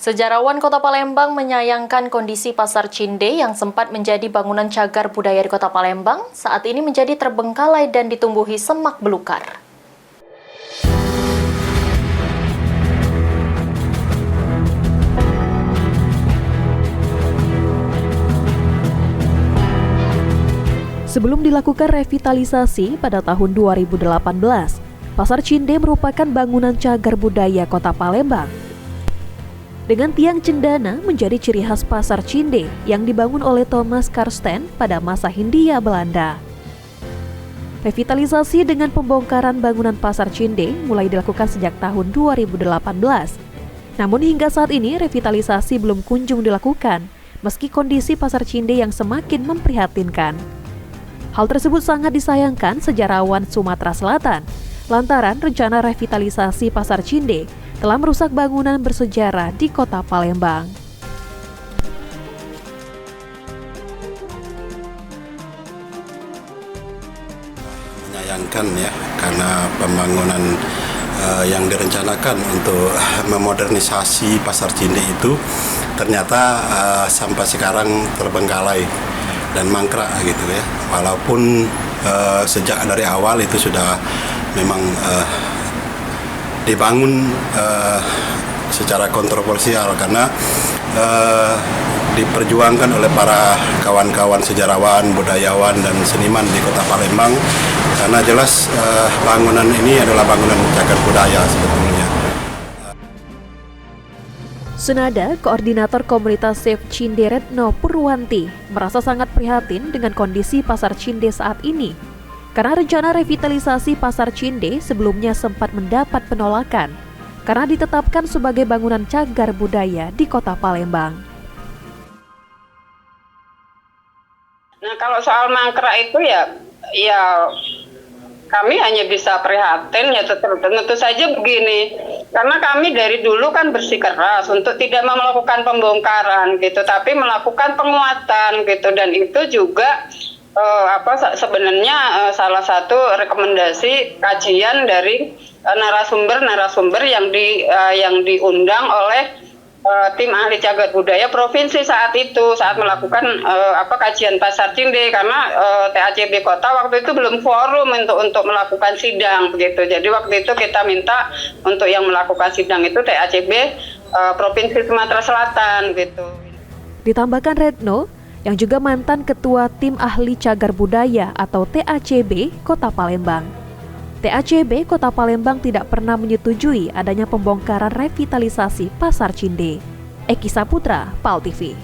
Sejarawan Kota Palembang menyayangkan kondisi Pasar Cinde yang sempat menjadi bangunan cagar budaya di Kota Palembang saat ini menjadi terbengkalai dan ditumbuhi semak belukar. Sebelum dilakukan revitalisasi pada tahun 2018, Pasar Cinde merupakan bangunan cagar budaya Kota Palembang. Dengan tiang cendana menjadi ciri khas Pasar Cinde yang dibangun oleh Thomas Karsten pada masa Hindia Belanda. Revitalisasi dengan pembongkaran bangunan Pasar Cinde mulai dilakukan sejak tahun 2018. Namun hingga saat ini revitalisasi belum kunjung dilakukan, meski kondisi Pasar Cinde yang semakin memprihatinkan. Hal tersebut sangat disayangkan sejarawan Sumatera Selatan, lantaran rencana revitalisasi Pasar Cinde telah merusak bangunan bersejarah di Kota Palembang. Menyayangkan ya, karena pembangunan yang direncanakan untuk memodernisasi Pasar Cinde itu ternyata sampai sekarang terbengkalai dan mangkrak gitu ya. Walaupun sejak dari awal itu sudah memang dibangun secara kontroversial karena diperjuangkan oleh para kawan-kawan sejarawan, budayawan, dan seniman di Kota Palembang, karena jelas bangunan ini adalah bangunan cagar budaya sebetulnya. Senada, Koordinator Komunitas Save Cinde Retno Purwanti merasa sangat prihatin dengan kondisi Pasar Cinde saat ini, karena rencana revitalisasi Pasar Cinde sebelumnya sempat mendapat penolakan karena ditetapkan sebagai bangunan cagar budaya di Kota Palembang. Nah, kalau soal mangkrak itu ya kami hanya bisa prihatin ya, tentu saja begini. Karena kami dari dulu kan bersikeras untuk tidak melakukan pembongkaran gitu, tapi melakukan penguatan gitu, dan itu juga sebenarnya salah satu rekomendasi kajian dari narasumber yang diundang oleh tim ahli cagar budaya provinsi saat melakukan kajian Pasar Cinde, karena TACB Kota waktu itu belum quorum untuk melakukan sidang begitu. Jadi waktu itu kita minta untuk yang melakukan sidang itu TACB Provinsi Sumatera Selatan gitu. Ditambahkan Retno, yang juga mantan Ketua Tim Ahli Cagar Budaya atau TACB Kota Palembang. TACB Kota Palembang tidak pernah menyetujui adanya pembongkaran revitalisasi Pasar Cinde. Eki Saputra, PAL TV.